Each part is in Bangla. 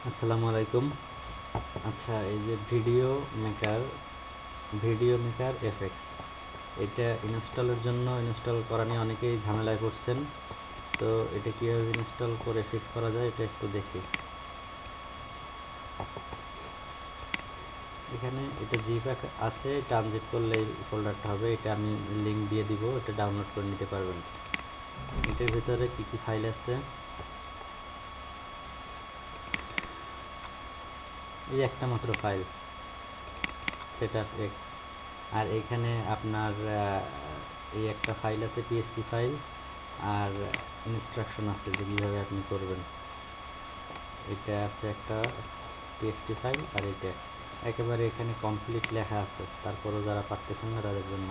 আসসালামু আলাইকুম। আচ্ছা, এই যে ভিডিও মেকার এফএক্স, এটা ইনস্টল করা নিয়ে অনেকেই ঝামেলায় পড়ছেন। তো এটা কীভাবে ইনস্টল করে ফিক্স করা যায় এটা একটু দেখি। এখানে এটা জিপ আছে, এটা আনজিপ করলে এই ফোল্ডারটা হবে। এটা আমি লিঙ্ক দিয়ে দিব, এটা ডাউনলোড করে নিতে পারবেন। এটার ভিতরে কি কি ফাইল আছে, এই একটা মাত্র ফাইল সেটআপ এক্স। আর এখানে আপনার এই একটা ফাইল আছে পিএসপি ফাইল, আর ইনস্ট্রাকশন আছে যে কীভাবে আপনি করবেন। এটা আছে একটা টিএক্সটি ফাইল, আর এটা একেবারে এখানে কমপ্লিট লেখা আছে। তারপরেও যারা পারতেছেন না তাদের জন্য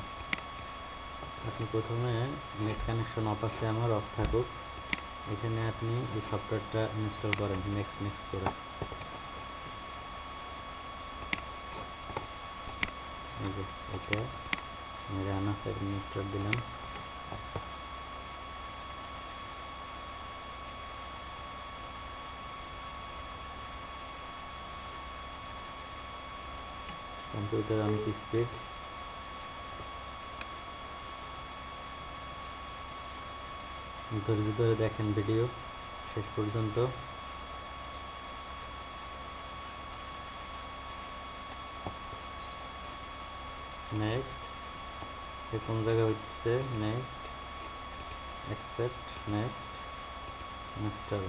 আপনি প্রথমে নেট কানেকশন অফ আছে, আমার অফ থাকুক। এখানে আপনি এই সফটওয়্যারটা ইনস্টল করেন নেক্সট করে। এই যে এটা রান আছে, ইনস্টল দিলাম। কম্পিউটার অনেক স্পিড। ধৈর্য ধরে দেখেন ভিডিও শেষ পর্যন্ত। নেক্সট, কোন জায়গায় হচ্ছে নেক্সট, অ্যাকসেপ্ট, নেক্সট, ইনস্টল।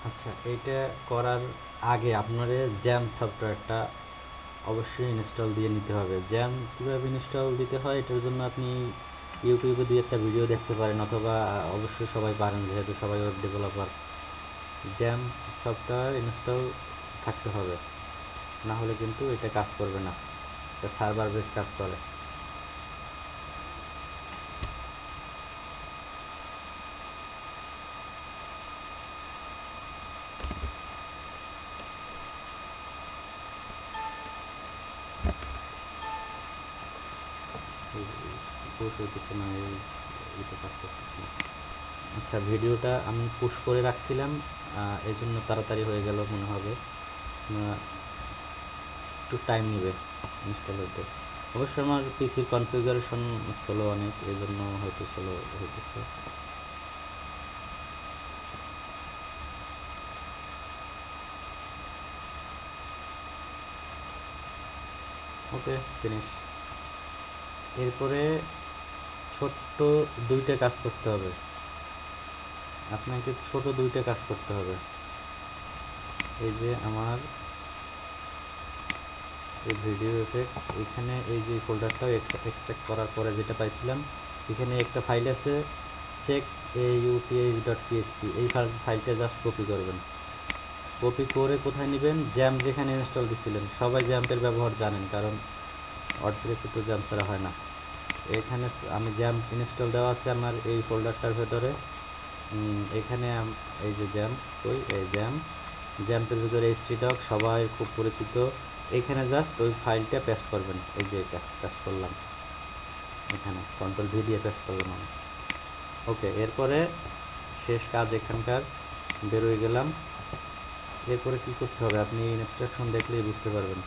আচ্ছা, এইটা করার আগে আপনার জ্যাম সফটওয়্যারটা অবশ্যই ইনস্টল দিয়ে নিতে হবে। জ্যাম কীভাবে ইনস্টল দিতে হয় এটার জন্য আপনি ইউটিউবে দুই একটা ভিডিও দেখতে পারেন, অথবা অবশ্যই সবাই পারেন যেহেতু সবাই web developer. Jam software install থাকতে হবে, না হলে কিন্তু এটা কাজ করবে না। এটা সার্ভার বেস কাজ করে। পুশ হইতেছে না, এইটা কাজ করতেছে না। আচ্ছা, ভিডিওটা আমি পুশ করে রাখছিলাম, এই জন্য তাড়াতাড়ি হয়ে গেল মনে হবে। একটু টাইম নেবে ইনস্টল হতে। অবশ্য আমার পিসির কনফিগারেশন স্লো অনেক, এই জন্য হয়তো স্লো হইতেছে। ওকে, ফিনিশ। এরপরে ছোট্ট দুইটা কাজ করতে হবে, আপনাকে ছোট দুইটা কাজ করতে হবে। এই যে আমার এই ভিডিও এফেক্টস, এখানে এই যে ফোল্ডারটাও এক্সট্রাক্ট করার পরে যেটা পাইছিলাম, এখানে একটা ফাইল আছে চেক auth.php। এই ফাইলটা জাস্ট কপি করবেন। কপি করে কোথায় নেবেন, জ্যাম যেখানে ইনস্টল দিছিলেন, সবাই জ্যাম্পের ব্যবহার জানেন, কারণ ওয়ার্ডপ্রেসে তো জ্যাম্প ছাড়া হয় না। এখানে আমি জ্যাম্প ইনস্টল দেওয়া আছে আমার এই ফোল্ডারটার ভেতরে। এখানে এই যে জ্যাম্প, ওই এই জ্যাম্পের ভিতরে htdoc সবাই খুব পরিচিত। এখানে জাস্ট ওই ফাইলটা পেস্ট করবেন। এই যে এটা পেস্ট করলাম, এখানে কন্ট্রোল ভি দিয়ে পেস্ট করলাম আমি। ওকে, এরপরে শেষ কাজ এখানকার, বেরোয় গেলাম। এরপরে কি করতে হবে আপনি ইনস্ট্রাকশন দেখলেই বুঝতে পারবেন।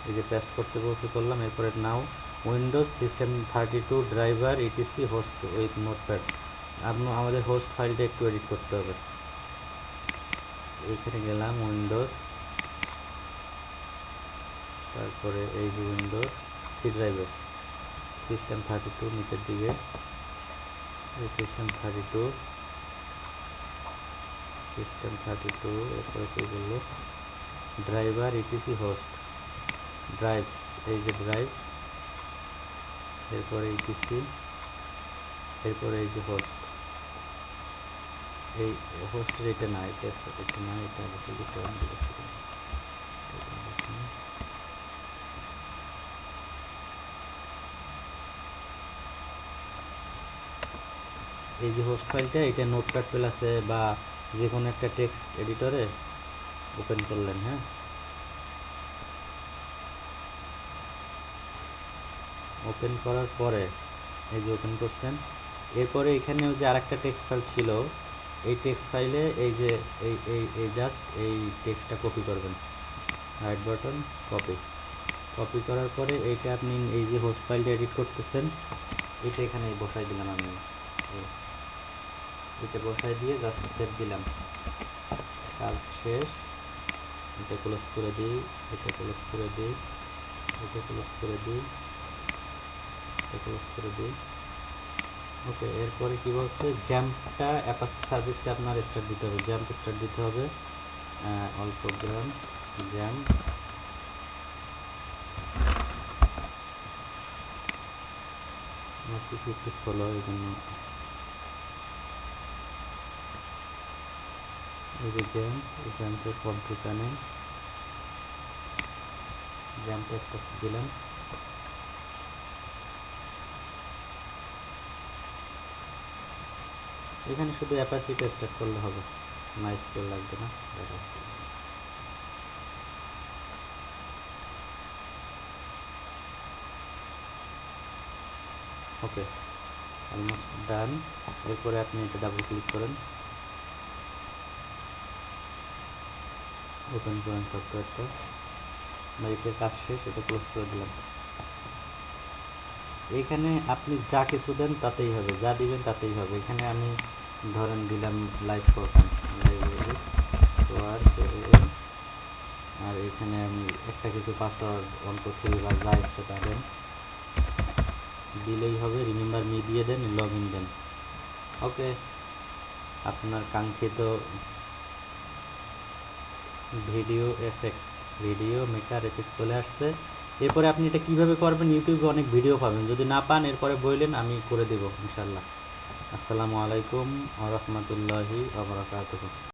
এই যে পেস্ট করতে বলতে করলাম। এরপরে now windows system 32 driver etc host with notepad. আমাদের হোস্ট ফাইলটা একটু এডিট করতে হবে। এইখানে গেলাম উইন্ডোজ, তারপরে এই যে উইন্ডোজ সি ড্রাইভের সিস্টেম 32 নিচের দিকে, এই সিস্টেম 32, এরপরে কী বললো, ড্রাইভার ইটিসি হোস্ট ড্রাইভস, এই যে ড্রাইভস, এরপরে ইটিসি, এরপরে এই যে হোস্ট। এই হোস্টের এটা না, এটা না, এটা এই যে হোস্ট ফাইলটা, এটা নোটপ্যাড প্লাসে বা যে কোনো একটা টেক্সট এডিটরে ওপেন করলেন। হ্যাঁ, ওপেন করার পরে এই যে ওপেন করছেন, এরপরে এখানে যে আরেকটা টেক্সট ফাইল ছিল, এই টেক্সট ফাইলে এই যে এই জাস্ট এই টেক্সটটা কপি করবেন, রাইট বাটন কপি। কপি করার পরে এইটা আপনি এই যে হোস্ট ফাইলটা এডিট করতেছেন, এটা এখানে বসাই দিলাম আমি, এটা বসাই দিয়ে জাস্ট সেভ দিলাম। কাজ শেষ। এটা ক্লোজ করে দিই, এটা ক্লোজ করে দিই, এটা ক্লোজ করে দিই, এটা ক্লোজ করে দিই। ওকে, এরপরে কী বলছে, জ্যাম্পটা অ্যাপাচি সার্ভিসটা আপনার স্টার্ট দিতে হবে, জ্যাম্প স্টার্ট দিতে হবে। অল প্রোগ্রাম জ্যাম্প, আমার কিছু একটু স্লো, এই জন্য এই যে জ্যাম্পের কন্ট্রোল প্যানেল, জ্যাম্পটা স্টার্ট দিলাম। এখানে শুধু অ্যাপাচিটা স্টার্ট করলে হবে, মাইস্কেল লাগবে না। ওকে, অলমোস্ট ডান। এরপরে আপনি এটা ডাবল ক্লিক করেন, ওপেন করেন সফটওয়্যারটা, আমার এটার কাজ শেষ, এটা ক্লোজ করে দিলাম। এখানে আপনি যা কিছু দেন তাতেই হবে, যা দিবেন তাতেই হবে। এখানে আমি ধরেন দিলাম লাইভ ফোরকান, লাইব্রেরি আর এখানে আমি একটা কিছু পাসওয়ার্ড অন করতে হবে বা যা ইচ্ছে তা দেন, দিলেই হবে। রিমেম্বার মি দিয়ে দেন, লগ ইন দেন। ওকে, আপনার কাঙ্ক্ষিত ভিডিও মেকার এফএক্স চলে আসছে। এরপরে আপনি এটা কিভাবে করবেন, ইউটিউবে অনেক ভিডিও পাবেন, যদি না পান এরপরে বললেন, আমি করে দেব ইনশাল্লাহ। আসসালামু আলাইকুম ওয়া রাহমাতুল্লাহি ওয়া বারাকাতুহু।